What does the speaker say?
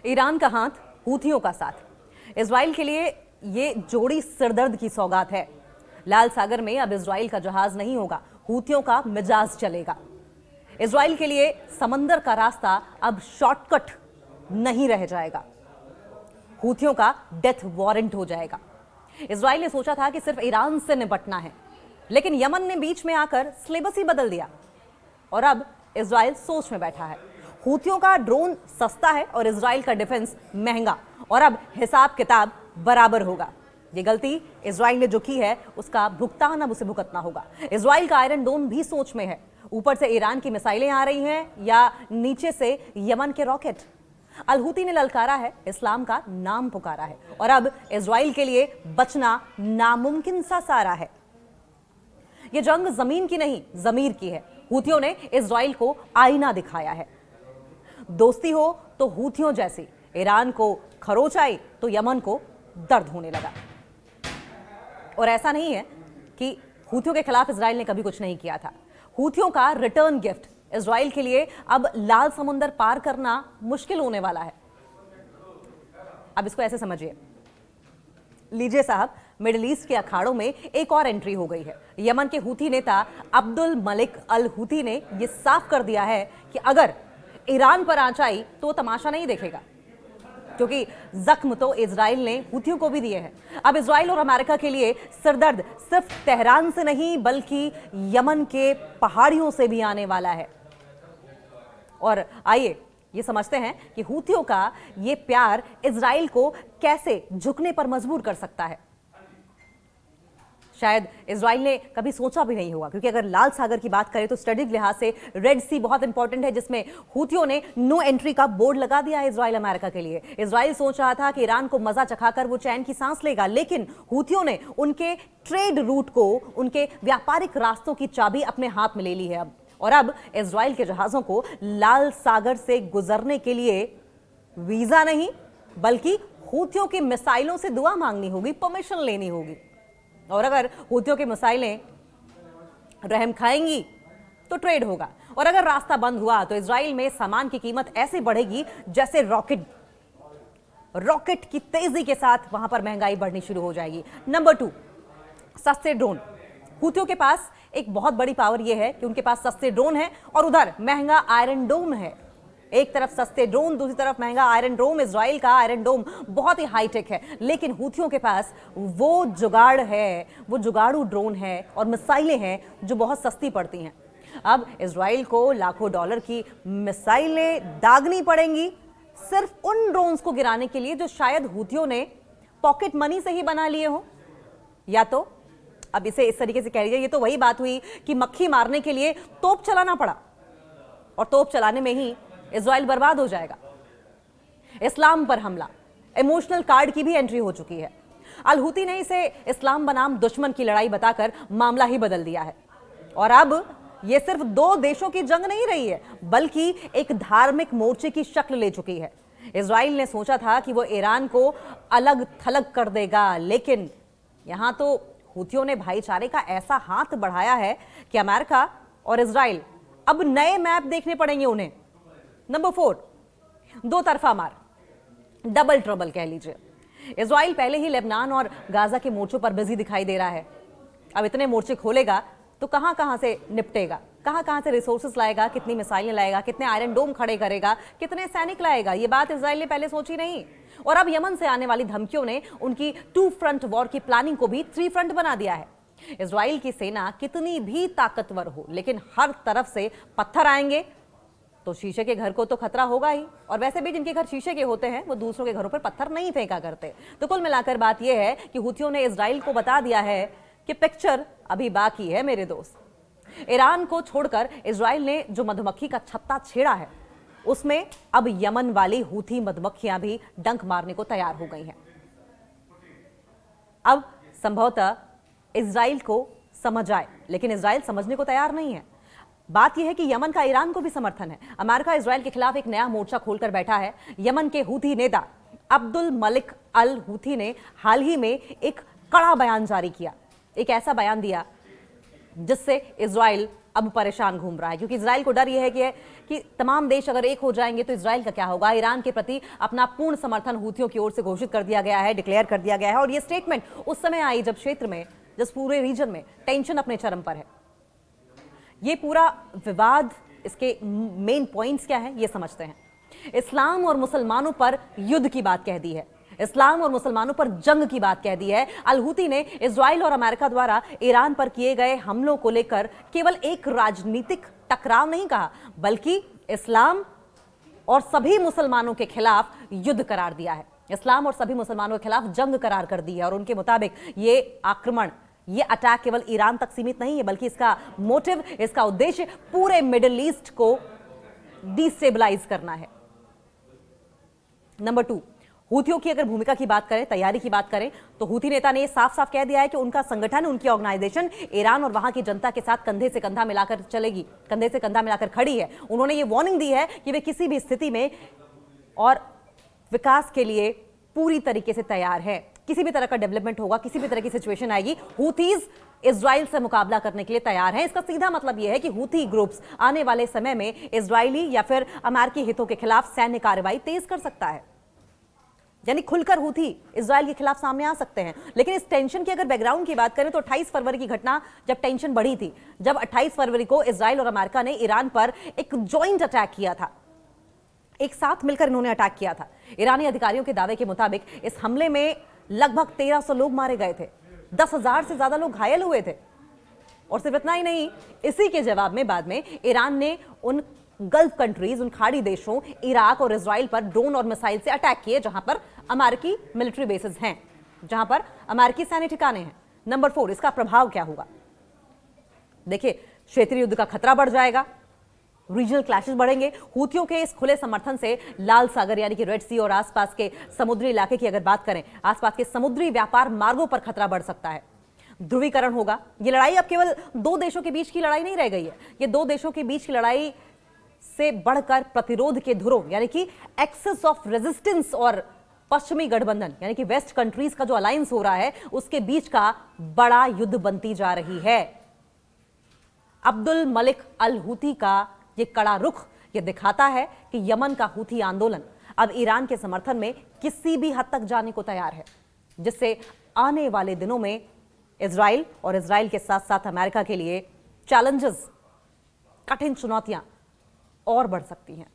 Iran का हाथ, हूथियों का साथ। इजराइल के लिए ये जोड़ी सिरदर्द की सौगात है। लाल सागर में अब इजराइल का जहाज नहीं होगा, हूथियों का मिजाज चलेगा। इजराइल के लिए समंदर का रास्ता अब शॉर्टकट नहीं रह जाएगा, हूथियों का डेथ वारंट हो जाएगा। इजराइल ने सोचा था कि सिर्फ ईरान से निपटना है, लेकिन यमन ने बीच में आकर सिलेबस ही बदल दिया और अब इजराइल सोच में बैठा है। हूथियों का ड्रोन सस्ता है और इजराइल का डिफेंस महंगा, और अब हिसाब किताब बराबर होगा। ये गलती इजराइल ने जो की है उसका भुगतान अब उसे भुगतना होगा। इजराइल का आयरन डोम भी सोच में है। ऊपर से ईरान की मिसाइलें आ रही हैं या नीचे से यमन के रॉकेट। अल हूती ने ललकारा है, इस्लाम का नाम पुकारा है, और अब इजराइल के लिए बचना नामुमकिन सा सारा है। यह जंग जमीन की नहीं, जमीर की है। हूथियों ने इजराइल को आईना दिखाया है। दोस्ती हो तो हूथियों जैसी, ईरान को खरोच आई तो यमन को दर्द होने लगा। और ऐसा नहीं है कि हूथियों के खिलाफ इजराइल ने कभी कुछ नहीं किया था। हूथियों का रिटर्न गिफ्ट इजराइल के लिए अब लाल समुंदर पार करना मुश्किल होने वाला है। अब इसको ऐसे समझिए, लीजिए साहब, मिडिल ईस्ट के अखाड़ों में एक और एंट्री हो गई है। यमन के हूथी नेता अब्दुल मलिक अल हूथी ने यह साफ कर दिया है कि अगर ईरान पर आंच आई तो वो तमाशा नहीं देखेगा, क्योंकि जख्म तो इजराइल ने हूथियों को भी दिए हैं। अब इजराइल और अमेरिका के लिए सिरदर्द सिर्फ तेहरान से नहीं बल्कि यमन के पहाड़ियों से भी आने वाला है। और आइए ये समझते हैं कि हूथियों का ये प्यार इजराइल को कैसे झुकने पर मजबूर कर सकता है। शायद इजराइल ने कभी सोचा भी नहीं होगा, क्योंकि अगर लाल सागर की बात करें तो स्ट्रेटेजिक लिहाज से रेड सी बहुत इंपॉर्टेंट है, जिसमें हूथियों ने नो एंट्री का बोर्ड लगा दिया है इजराइल अमेरिका के लिए। इजराइल सोच रहा था कि ईरान को मजा चखाकर वो चैन की सांस लेगा, लेकिन हूथियों ने उनके ट्रेड रूट को, उनके व्यापारिक रास्तों की चाबी अपने हाथ में ले ली है अब। और अब इजराइल के जहाजों को लाल सागर से गुजरने के लिए वीजा नहीं बल्कि हूथियों की मिसाइलों से दुआ मांगनी होगी, परमिशन लेनी होगी। और अगर हूथियों की मिसाइलें रहम खाएंगी तो ट्रेड होगा, और अगर रास्ता बंद हुआ तो इजराइल में सामान की कीमत ऐसे बढ़ेगी जैसे रॉकेट की तेजी के साथ वहां पर महंगाई बढ़नी शुरू हो जाएगी। नंबर 2, सस्ते ड्रोन। हूथियों के पास एक बहुत बड़ी पावर यह है कि उनके पास सस्ते ड्रोन है और उधर महंगा आयरन डोम है। एक तरफ सस्ते ड्रोन, दूसरी तरफ महंगा आयरन डोम। इजराइल का आयरन डोम बहुत ही हाईटेक है, लेकिन हूथियों के पास वो जुगाड़ है, वो जुगाड़ू ड्रोन है और मिसाइलें हैं जो बहुत सस्ती पड़ती हैं। अब इजराइल को लाखों डॉलर की मिसाइलें दागनी पड़ेंगी सिर्फ उन ड्रोन्स को गिराने के लिए जो शायद हूथियों ने पॉकेट मनी से ही बना लिए हो। या तो अब इसे इस तरीके से कह लीजिए, ये तो वही बात हुई कि मक्खी मारने के लिए तोप चलाना पड़ा, और तोप चलाने में ही इजराइल बर्बाद हो जाएगा। इस्लाम पर हमला, इमोशनल कार्ड की भी एंट्री हो चुकी है। अल हूती ने इसे इस्लाम बनाम दुश्मन की लड़ाई बताकर मामला ही बदल दिया है, और अब यह सिर्फ 2 देशों की जंग नहीं रही है बल्कि एक धार्मिक मोर्चे की शक्ल ले चुकी है। इजराइल ने सोचा था कि वो ईरान को अलग थलग कर देगा, लेकिन यहां तो हूथियों ने भाईचारे का ऐसा हाथ बढ़ाया है कि अमेरिका और इजराइल अब नए मैप देखने पड़ेंगे उन्हें। नंबर 4, 2 तरफा मार, डबल ट्रबल कह लीजिए। इजराइल पहले ही लेबनान और गाजा के मोर्चों पर बिजी दिखाई दे रहा है। अब इतने मोर्चे खोलेगा तो कहां कहां से निपटेगा, कहां कहां से रिसोर्सेस लाएगा, कितनी मिसाइलें लाएगा, कितने आयरन डोम खड़े करेगा, कितने सैनिक लाएगा, ये बात इजराइल ने पहले सोची नहीं। और अब यमन से आने वाली धमकियों ने उनकी 2 फ्रंट वॉर की प्लानिंग को भी 3 फ्रंट बना दिया है। इजराइल की सेना कितनी भी ताकतवर हो, लेकिन हर तरफ से पत्थर आएंगे तो शीशे के घर को तो खतरा होगा ही। और वैसे भी जिनके घर शीशे के होते हैं वो दूसरों के घरों पर पत्थर नहीं फेंका करते। तो कुल मिलाकर बात यह है कि हूथियों ने इजराइल को बता दिया है कि पिक्चर अभी बाकी है मेरे दोस्त। ईरान को छोड़कर इजराइल ने जो मधुमक्खी का छत्ता छेड़ा है उसमें अब यमन वाली हूथी मधुमक्खियां भी डंक मारने को तैयार हो गई हैं। अब संभवतः इजराइल को समझ आए, लेकिन इजराइल समझने को तैयार नहीं है। बात यह है कि यमन का ईरान को भी समर्थन है। अमेरिका इजराइल के खिलाफ एक नया मोर्चा खोलकर बैठा है। यमन के हूथी नेता अब्दुल मलिक अल हूथी ने हाल ही में एक कड़ा बयान जारी किया, एक ऐसा बयान दिया जिससे इजराइल अब परेशान घूम रहा है, क्योंकि इजराइल को डर यह है कि तमाम देश अगर एक हो जाएंगे तो इजराइल का क्या होगा। ईरान के प्रति अपना पूर्ण समर्थन हूथियों की ओर से घोषित कर दिया गया है, डिक्लेयर कर दिया गया है। और यह स्टेटमेंट उस समय आई जब क्षेत्र में, जिस पूरे रीजन में टेंशन अपने चरम पर है। ये पूरा विवाद, इसके मेन पॉइंट्स क्या हैं, ये समझते हैं। इस्लाम और मुसलमानों पर युद्ध की बात कह दी है, इस्लाम और मुसलमानों पर जंग की बात कह दी है। अल हूती ने इजराइल और अमेरिका द्वारा ईरान पर किए गए हमलों को लेकर केवल एक राजनीतिक टकराव नहीं कहा, बल्कि इस्लाम और सभी मुसलमानों के खिलाफ युद्ध करार दिया है। इस्लाम और सभी मुसलमानों के खिलाफ जंग करार कर दी है। और उनके मुताबिक ये आक्रमण, ये अटैक केवल ईरान तक सीमित नहीं है, बल्कि इसका मोटिव, इसका उद्देश्य पूरे मिडिल ईस्ट को डिस्टेबलाइज करना है। नंबर 2, हूथियों की अगर भूमिका की बात करें, तैयारी की बात करें, तो हूथी नेता ने साफ साफ कह दिया है कि उनका संगठन, उनकी ऑर्गेनाइजेशन ईरान और वहां की जनता के साथ कंधे से कंधा मिलाकर चलेगी, कंधे से कंधा मिलाकर खड़ी है। उन्होंने ये वार्निंग दी है कि वे किसी भी स्थिति में और विकास के लिए पूरी तरीके से तैयार है। किसी भी तरह का डेवलपमेंट होगा, किसी भी तरह की सिचुएशन आएगी, हूथीज इजराइल से मुकाबला करने के लिए तैयार हैं। इसका सीधा मतलब यह है कि हूथी ग्रुप्स आने वाले समय में इजरायली या फिर अमेरिकी हितों के खिलाफ सैन्य कार्रवाई तेज कर सकता है, यानी खुलकर हूथी इजराइल के खिलाफ सामने आ सकते हैं। लेकिन इस टेंशन की अगर बैकग्राउंड की बात करें तो 28 फरवरी की घटना, जब टेंशन बढ़ी थी, जब 28 फरवरी को इजराइल और अमेरिका ने ईरान पर एक जॉइंट अटैक किया था, एक साथ मिलकर इन्होंने अटैक किया था। ईरानी अधिकारियों के दावे के मुताबिक इस हमले में लगभग 1300 लोग मारे गए थे, 10,000 से ज्यादा लोग घायल हुए थे। और सिर्फ इतना ही नहीं, इसी के जवाब में बाद में ईरान ने उन गल्फ कंट्रीज, उन खाड़ी देशों इराक और इजराइल पर ड्रोन और मिसाइल से अटैक किए, जहां पर अमेरिकी मिलिट्री बेसेस हैं, जहां पर अमेरिकी सैन्य ठिकाने हैं। नंबर 4, इसका प्रभाव क्या होगा? देखिए, क्षेत्रीय युद्ध का खतरा बढ़ जाएगा, रीजनल क्लैशेस बढ़ेंगे। हूथियों के इस खुले समर्थन से लाल सागर यानी कि रेड सी और आसपास के समुद्री इलाके की अगर बात करें, आसपास के समुद्री व्यापार मार्गों पर खतरा बढ़ सकता है। ध्रुवीकरण होगा। ये लड़ाई अब केवल 2 देशों के बीच की लड़ाई नहीं रह गई है, ये 2 देशों के बीच की लड़ाई से बढ़कर प्रतिरोध के धुरों यानी कि एक्सेस ऑफ रेजिस्टेंस और पश्चिमी गठबंधन यानी कि वेस्ट कंट्रीज का जो अलायंस हो रहा है, उसके बीच का बड़ा युद्ध बनती जा रही है। अब्दुल मलिक अल हूती का ये कड़ा रुख ये दिखाता है कि यमन का हूथी आंदोलन अब ईरान के समर्थन में किसी भी हद तक जाने को तैयार है, जिससे आने वाले दिनों में इजराइल और इजराइल के साथ साथ अमेरिका के लिए चैलेंजेस, कठिन चुनौतियां और बढ़ सकती हैं।